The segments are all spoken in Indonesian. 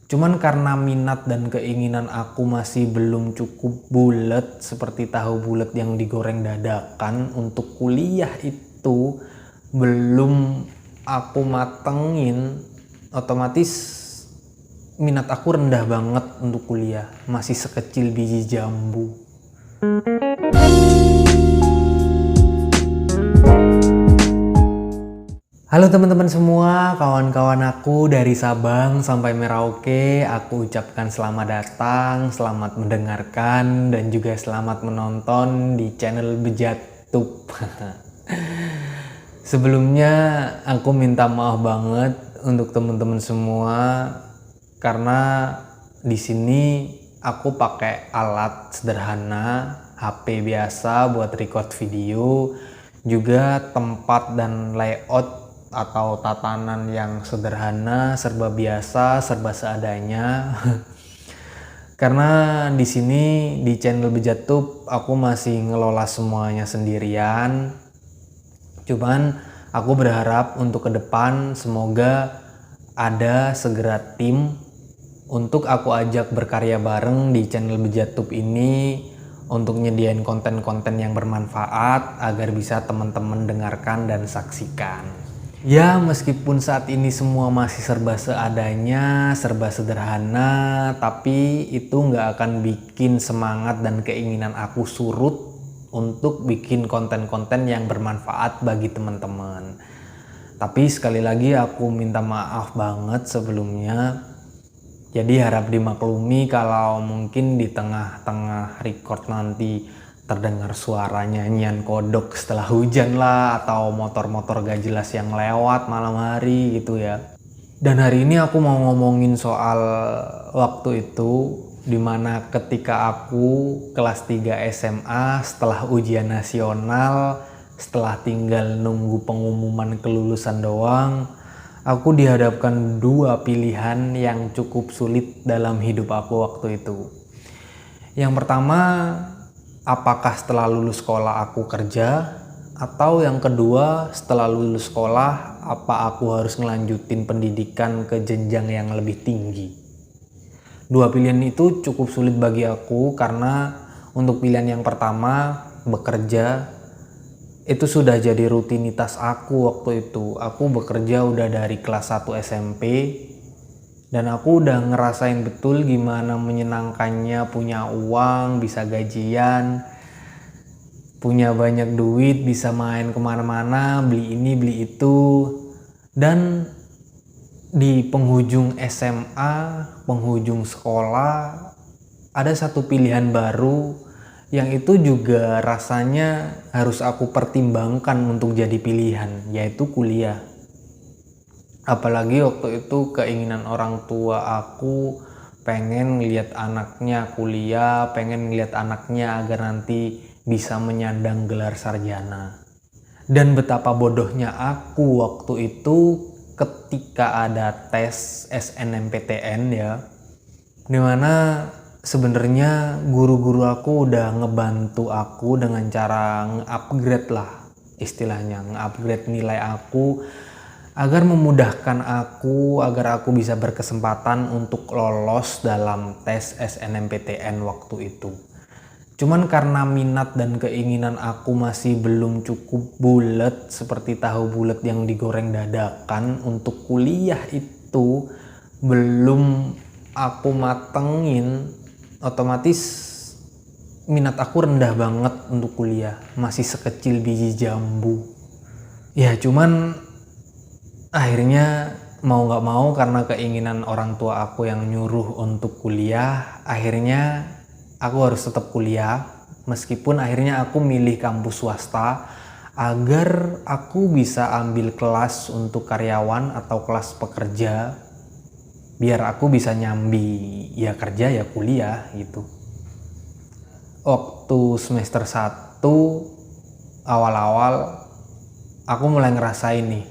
Cuman karena minat dan keinginan aku masih belum cukup bulat seperti tahu bulat yang digoreng dadakan, untuk kuliah itu belum aku matengin, otomatis minat aku rendah banget untuk kuliah, masih sekecil biji jambu. Halo teman-teman semua, kawan-kawan aku dari Sabang sampai Merauke, aku ucapkan selamat datang, selamat mendengarkan, dan juga selamat menonton di channel Bejatub. Sebelumnya aku minta maaf banget untuk teman-teman semua karena di sini aku pakai alat sederhana, HP biasa buat record video, juga tempat dan layout atau tatanan yang sederhana, serba biasa, serba seadanya. Karena di sini di channel Bejatub aku masih ngelola semuanya sendirian. Cuman aku berharap untuk ke depan semoga ada segera tim untuk aku ajak berkarya bareng di channel Bejatub ini untuk nyediain konten-konten yang bermanfaat agar bisa teman-teman dengarkan dan saksikan. Ya, meskipun saat ini semua masih serba seadanya, serba sederhana, tapi itu nggak akan bikin semangat dan keinginan aku surut untuk bikin konten-konten yang bermanfaat bagi teman-teman. Tapi sekali lagi aku minta maaf banget sebelumnya. Jadi harap dimaklumi kalau mungkin di tengah-tengah record nanti terdengar suara nyanyian kodok setelah hujan lah, atau motor-motor gak jelas yang lewat malam hari gitu ya. Dan hari ini aku mau ngomongin soal waktu itu dimana ketika aku kelas 3 SMA setelah ujian nasional, setelah tinggal nunggu pengumuman kelulusan doang, aku dihadapkan dua pilihan yang cukup sulit dalam hidup aku waktu itu. Yang pertama, apakah setelah lulus sekolah aku kerja, atau yang kedua, setelah lulus sekolah apa aku harus ngelanjutin pendidikan ke jenjang yang lebih tinggi. Dua pilihan itu cukup sulit bagi aku karena untuk pilihan yang pertama, bekerja, itu sudah jadi rutinitas aku waktu itu. Aku bekerja udah dari kelas 1 SMP dan aku udah ngerasain betul gimana menyenangkannya punya uang, bisa gajian, punya banyak duit, bisa main kemana-mana, beli ini, beli itu. Dan di penghujung SMA, penghujung sekolah, ada satu pilihan baru yang itu juga rasanya harus aku pertimbangkan untuk jadi pilihan, yaitu kuliah. Apalagi waktu itu keinginan orang tua aku pengen ngeliat anaknya kuliah, pengen ngeliat anaknya agar nanti bisa menyandang gelar sarjana. Dan betapa bodohnya aku waktu itu ketika ada tes SNMPTN ya, dimana sebenarnya guru-guru aku udah ngebantu aku dengan cara nge-upgrade lah, istilahnya nge-upgrade nilai aku agar memudahkan aku, agar aku bisa berkesempatan untuk lolos dalam tes SNMPTN waktu itu. Cuman karena minat dan keinginan aku masih belum cukup bulat seperti tahu bulat yang digoreng dadakan, untuk kuliah itu belum aku matengin, otomatis minat aku rendah banget untuk kuliah, masih sekecil biji jambu. Ya cuman akhirnya mau gak mau karena keinginan orang tua aku yang nyuruh untuk kuliah, akhirnya aku harus tetap kuliah. Meskipun akhirnya aku milih kampus swasta agar aku bisa ambil kelas untuk karyawan atau kelas pekerja, biar aku bisa nyambi ya kerja ya kuliah gitu. Waktu semester 1 awal-awal aku mulai ngerasain nih,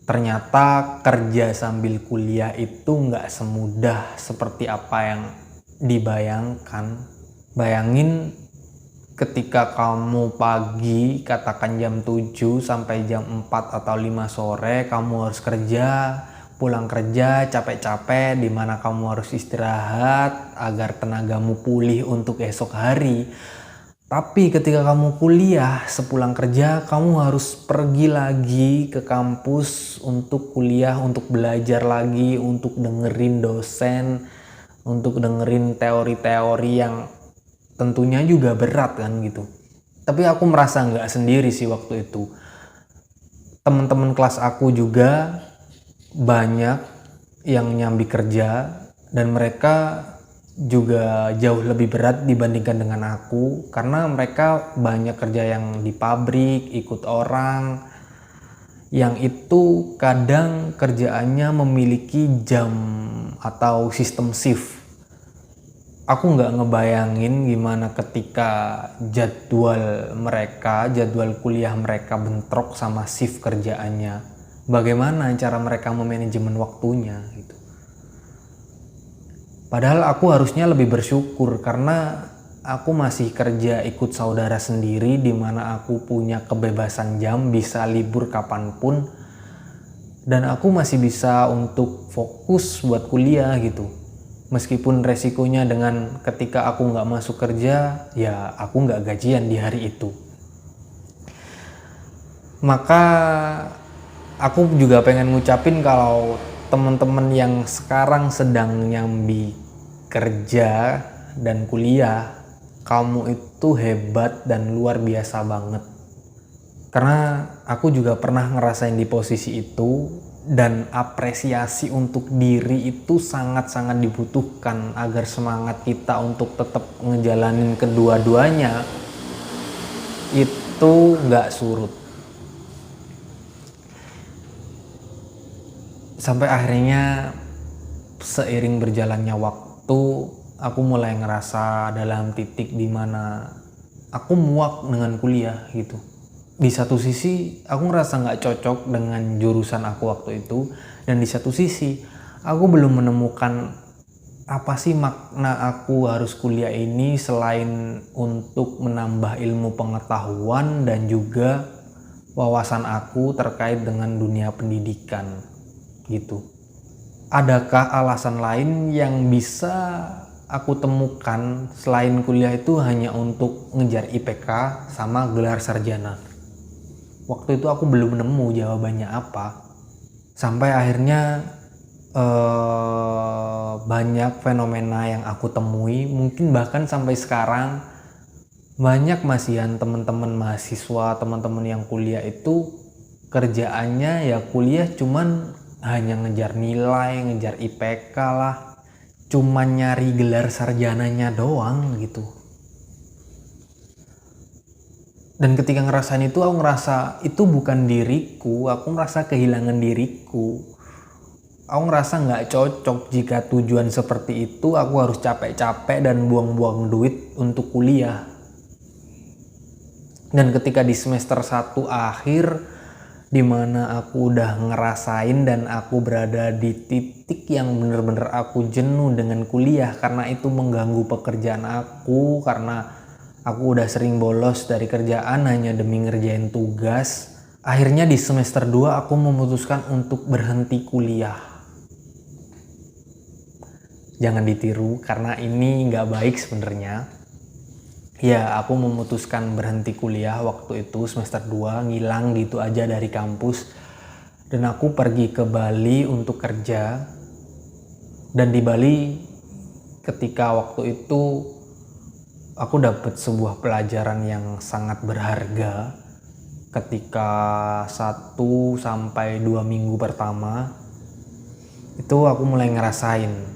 ternyata kerja sambil kuliah itu nggak semudah seperti apa yang dibayangkan. Bayangin ketika kamu pagi, katakan jam 7 sampai jam 4 atau 5 sore, kamu harus kerja, pulang kerja capek-capek, dimana kamu harus istirahat agar tenagamu pulih untuk esok hari. Tapi ketika kamu kuliah, sepulang kerja kamu harus pergi lagi ke kampus untuk kuliah, untuk belajar lagi, untuk dengerin dosen, untuk dengerin teori-teori yang tentunya juga berat kan gitu. Tapi aku merasa nggak sendiri sih waktu itu. Teman-teman kelas aku juga banyak yang nyambi kerja dan mereka juga jauh lebih berat dibandingkan dengan aku, karena mereka banyak kerja yang di pabrik, ikut orang, yang itu kadang kerjaannya memiliki jam atau sistem shift. Aku nggak ngebayangin gimana ketika jadwal kuliah mereka bentrok sama shift kerjaannya. Bagaimana cara mereka memanajemen waktunya gitu. Padahal aku harusnya lebih bersyukur karena aku masih kerja ikut saudara sendiri, di mana aku punya kebebasan jam, bisa libur kapanpun, dan aku masih bisa untuk fokus buat kuliah gitu. Meskipun resikonya dengan ketika aku nggak masuk kerja, ya aku nggak gajian di hari itu. Maka aku juga pengen ngucapin kalau teman-teman yang sekarang sedang nyambi kerja dan kuliah, kamu itu hebat dan luar biasa banget. Karena aku juga pernah ngerasain di posisi itu, dan apresiasi untuk diri itu sangat-sangat dibutuhkan agar semangat kita untuk tetap ngejalanin kedua-duanya itu nggak surut. Sampai akhirnya seiring berjalannya waktu, aku mulai ngerasa dalam titik dimana aku muak dengan kuliah gitu. Di satu sisi aku ngerasa nggak cocok dengan jurusan aku waktu itu, dan di satu sisi aku belum menemukan apa sih makna aku harus kuliah ini selain untuk menambah ilmu pengetahuan dan juga wawasan aku terkait dengan dunia pendidikan gitu. Adakah alasan lain yang bisa aku temukan selain kuliah itu hanya untuk ngejar IPK sama gelar sarjana? Waktu itu aku belum nemu jawabannya apa. Sampai akhirnya banyak fenomena yang aku temui, mungkin bahkan sampai sekarang banyak masihan teman-teman mahasiswa, teman-teman yang kuliah itu kerjaannya ya kuliah cuman hanya ngejar nilai, ngejar IPK lah, cuman nyari gelar sarjananya doang gitu. Dan ketika ngerasain itu, aku ngerasa itu bukan diriku, aku ngerasa kehilangan diriku. Aku ngerasa nggak cocok jika tujuan seperti itu aku harus capek-capek dan buang-buang duit untuk kuliah. Dan ketika di semester 1 akhir, dimana aku udah ngerasain dan aku berada di titik yang bener-bener aku jenuh dengan kuliah karena itu mengganggu pekerjaan aku, karena aku udah sering bolos dari kerjaan hanya demi ngerjain tugas. Akhirnya di semester 2 aku memutuskan untuk berhenti kuliah. Jangan ditiru karena ini nggak baik sebenarnya. Ya, aku memutuskan berhenti kuliah waktu itu semester 2, ngilang gitu aja dari kampus. Dan aku pergi ke Bali untuk kerja. Dan di Bali ketika waktu itu aku dapat sebuah pelajaran yang sangat berharga. Ketika 1 sampai 2 minggu pertama itu aku mulai ngerasain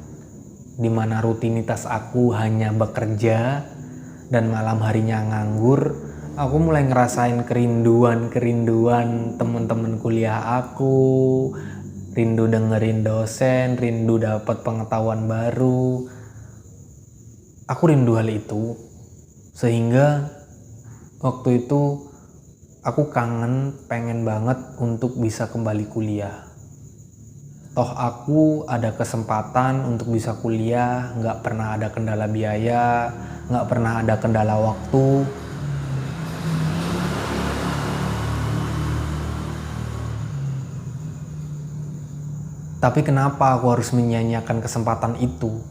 dimana rutinitas aku hanya bekerja dan malam harinya nganggur. Aku mulai ngerasain kerinduan teman-teman kuliah aku, rindu dengerin dosen, rindu dapat pengetahuan baru. Aku rindu hal itu, sehingga waktu itu aku pengen banget untuk bisa kembali kuliah. Toh aku ada kesempatan untuk bisa kuliah, nggak pernah ada kendala biaya, nggak pernah ada kendala waktu. Tapi kenapa aku harus menyia-nyiakan kesempatan itu?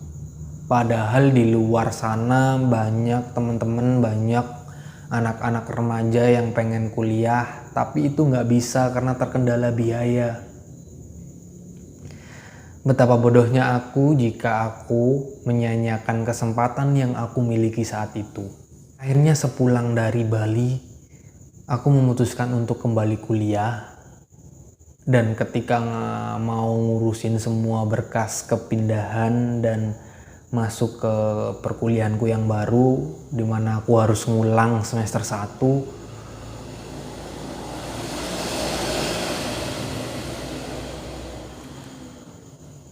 Padahal di luar sana banyak teman-teman, banyak anak-anak remaja yang pengen kuliah, tapi itu nggak bisa karena terkendala biaya. Betapa bodohnya aku jika aku menyia-nyiakan kesempatan yang aku miliki saat itu. Akhirnya sepulang dari Bali, aku memutuskan untuk kembali kuliah. Dan ketika mau ngurusin semua berkas kepindahan dan masuk ke perkuliahanku yang baru, dimana aku harus ngulang semester 1,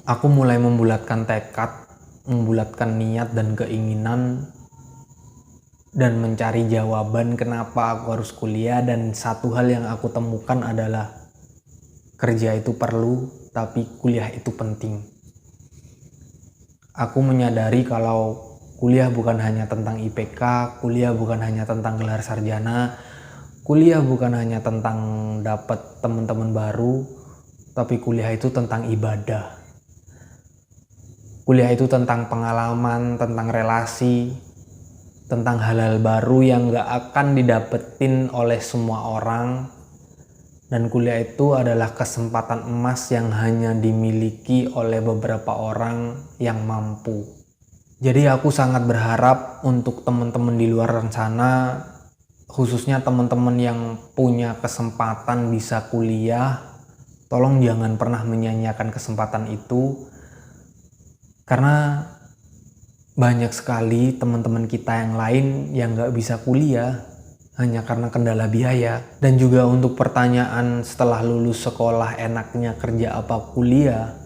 aku mulai membulatkan tekad, membulatkan niat dan keinginan, dan mencari jawaban kenapa aku harus kuliah. Dan satu hal yang aku temukan adalah kerja itu perlu, tapi kuliah itu penting. Aku menyadari kalau kuliah bukan hanya tentang IPK, kuliah bukan hanya tentang gelar sarjana, kuliah bukan hanya tentang dapat teman-teman baru, tapi kuliah itu tentang ibadah. Kuliah itu tentang pengalaman, tentang relasi, tentang hal-hal baru yang gak akan didapetin oleh semua orang. Dan kuliah itu adalah kesempatan emas yang hanya dimiliki oleh beberapa orang yang mampu. Jadi aku sangat berharap untuk teman-teman di luar sana, khususnya teman-teman yang punya kesempatan bisa kuliah, tolong jangan pernah menyia-nyiakan kesempatan itu. Karena banyak sekali teman-teman kita yang lain yang gak bisa kuliah hanya karena kendala biaya. Dan juga untuk pertanyaan setelah lulus sekolah enaknya kerja apa kuliah,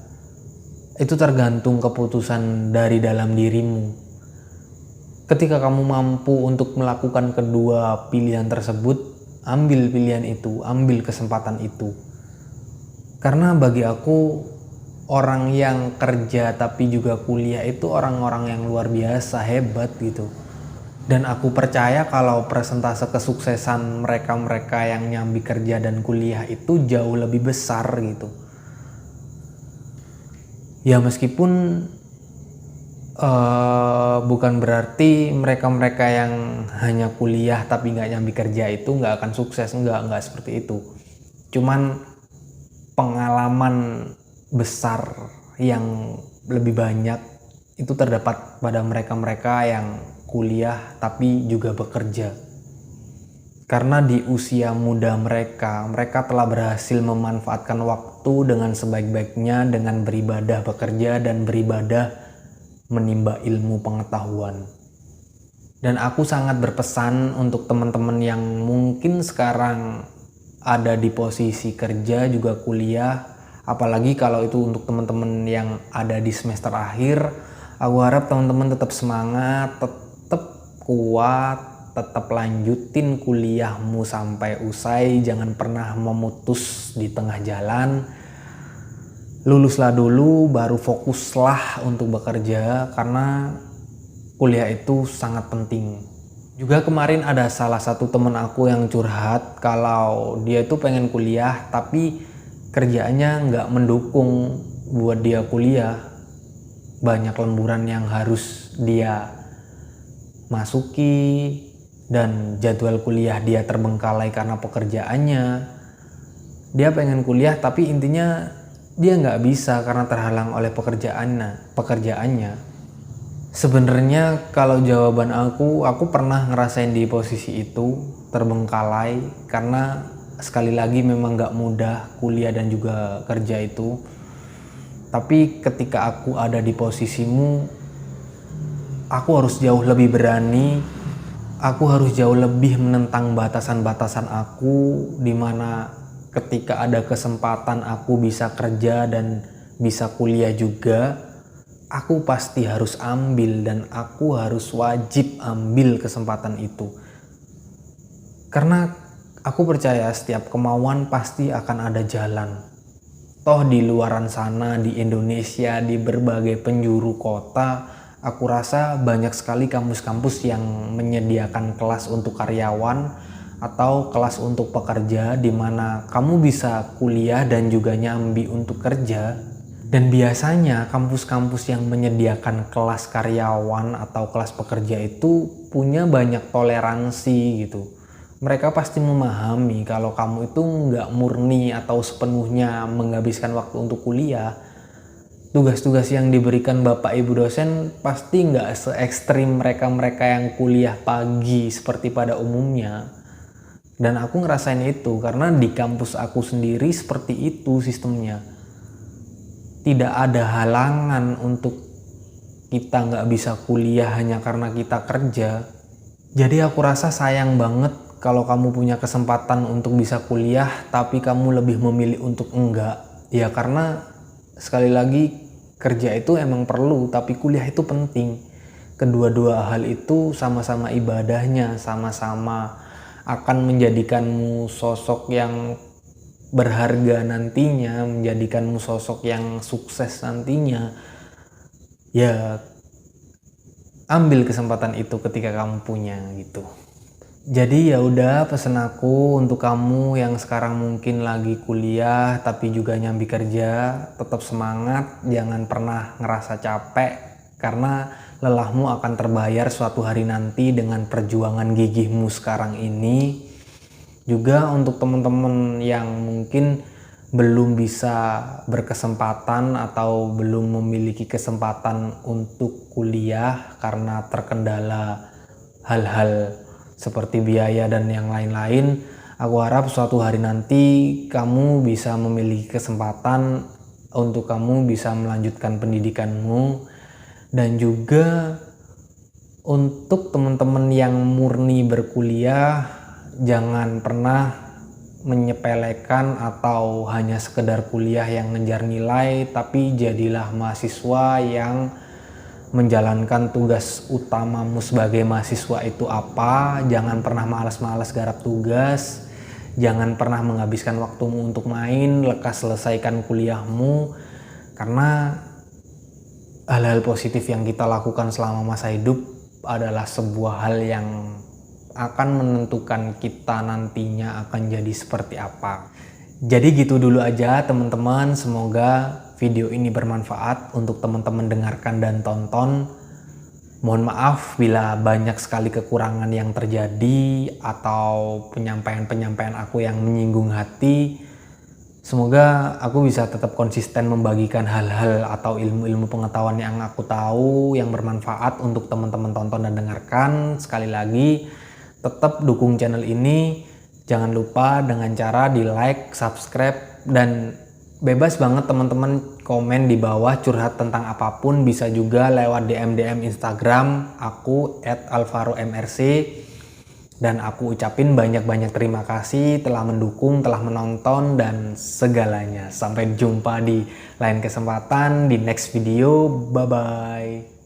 itu tergantung keputusan dari dalam dirimu. Ketika kamu mampu untuk melakukan kedua pilihan tersebut, ambil pilihan itu, ambil kesempatan itu. Karena bagi aku, orang yang kerja tapi juga kuliah itu orang-orang yang luar biasa hebat gitu. Dan aku percaya kalau persentase kesuksesan mereka-mereka yang nyambi kerja dan kuliah itu jauh lebih besar gitu. Ya meskipun bukan berarti mereka-mereka yang hanya kuliah tapi nggak nyambi kerja itu nggak akan sukses, nggak seperti itu. Cuman pengalaman besar yang lebih banyak itu terdapat pada mereka-mereka yang kuliah tapi juga bekerja. Karena di usia muda mereka telah berhasil memanfaatkan waktu dengan sebaik-baiknya dengan beribadah bekerja dan beribadah menimba ilmu pengetahuan. Dan aku sangat berpesan untuk teman-teman yang mungkin sekarang ada di posisi kerja juga kuliah, apalagi kalau itu untuk teman-teman yang ada di semester akhir, aku harap teman-teman tetap semangat, tetap kuat, tetap lanjutin kuliahmu sampai usai, jangan pernah memutus di tengah jalan. Luluslah dulu, baru fokuslah untuk bekerja, karena kuliah itu sangat penting. Juga kemarin ada salah satu temen aku yang curhat kalau dia itu pengen kuliah tapi kerjaannya nggak mendukung buat dia kuliah. Banyak lemburan yang harus dia masuki dan jadwal kuliah dia terbengkalai karena pekerjaannya. Dia pengen kuliah tapi intinya dia nggak bisa karena terhalang oleh pekerjaannya. Sebenarnya kalau jawaban aku pernah ngerasain di posisi itu, terbengkalai, karena sekali lagi memang nggak mudah kuliah dan juga kerja itu. Tapi ketika aku ada di posisimu, aku harus jauh lebih berani, aku harus jauh lebih menentang batasan-batasan aku, dimana ketika ada kesempatan aku bisa kerja dan bisa kuliah juga, aku pasti harus ambil dan aku harus wajib ambil kesempatan itu. Karena aku percaya setiap kemauan pasti akan ada jalan. Toh di luaran sana, di Indonesia, di berbagai penjuru kota, aku rasa banyak sekali kampus-kampus yang menyediakan kelas untuk karyawan atau kelas untuk pekerja, di mana kamu bisa kuliah dan juga nyambi untuk kerja. Dan biasanya kampus-kampus yang menyediakan kelas karyawan atau kelas pekerja itu punya banyak toleransi gitu. Mereka pasti memahami kalau kamu itu nggak murni atau sepenuhnya menghabiskan waktu untuk kuliah. Tugas-tugas yang diberikan Bapak Ibu dosen pasti nggak se-ekstrim mereka-mereka yang kuliah pagi seperti pada umumnya. Dan aku ngerasain itu karena di kampus aku sendiri seperti itu sistemnya. Tidak ada halangan untuk kita nggak bisa kuliah hanya karena kita kerja. Jadi aku rasa sayang banget kalau kamu punya kesempatan untuk bisa kuliah tapi kamu lebih memilih untuk enggak. Ya karena sekali lagi kerja itu emang perlu tapi kuliah itu penting. Kedua-dua hal itu sama-sama ibadahnya, sama-sama akan menjadikanmu sosok yang berharga nantinya, menjadikanmu sosok yang sukses nantinya. Ya ambil kesempatan itu ketika kamu punya gitu. Jadi ya udah, pesan aku untuk kamu yang sekarang mungkin lagi kuliah tapi juga nyambi kerja, tetap semangat, jangan pernah ngerasa capek karena lelahmu akan terbayar suatu hari nanti dengan perjuangan gigihmu sekarang ini. Juga untuk teman-teman yang mungkin belum bisa berkesempatan atau belum memiliki kesempatan untuk kuliah karena terkendala hal-hal seperti biaya dan yang lain-lain, aku harap suatu hari nanti kamu bisa memiliki kesempatan untuk kamu bisa melanjutkan pendidikanmu. Dan juga untuk teman-teman yang murni berkuliah, jangan pernah menyepelekan atau hanya sekedar kuliah yang ngejar nilai, tapi jadilah mahasiswa yang menjalankan tugas utamamu sebagai mahasiswa itu apa. Jangan pernah malas-malas garap tugas, jangan pernah menghabiskan waktumu untuk main, lekas selesaikan kuliahmu, karena hal-hal positif yang kita lakukan selama masa hidup adalah sebuah hal yang akan menentukan kita nantinya akan jadi seperti apa. Jadi gitu dulu aja teman-teman, semoga video ini bermanfaat untuk teman-teman dengarkan dan tonton. Mohon maaf bila banyak sekali kekurangan yang terjadi atau penyampaian-penyampaian aku yang menyinggung hati. Semoga aku bisa tetap konsisten membagikan hal-hal atau ilmu-ilmu pengetahuan yang aku tahu yang bermanfaat untuk teman-teman tonton dan dengarkan. Sekali lagi, tetap dukung channel ini, jangan lupa dengan cara di like, subscribe, dan bebas banget teman-teman komen di bawah curhat tentang apapun, bisa juga lewat DM Instagram aku @alvaromrc. Dan aku ucapin banyak-banyak terima kasih telah mendukung, telah menonton, dan segalanya. Sampai jumpa di lain kesempatan, di next video, bye-bye.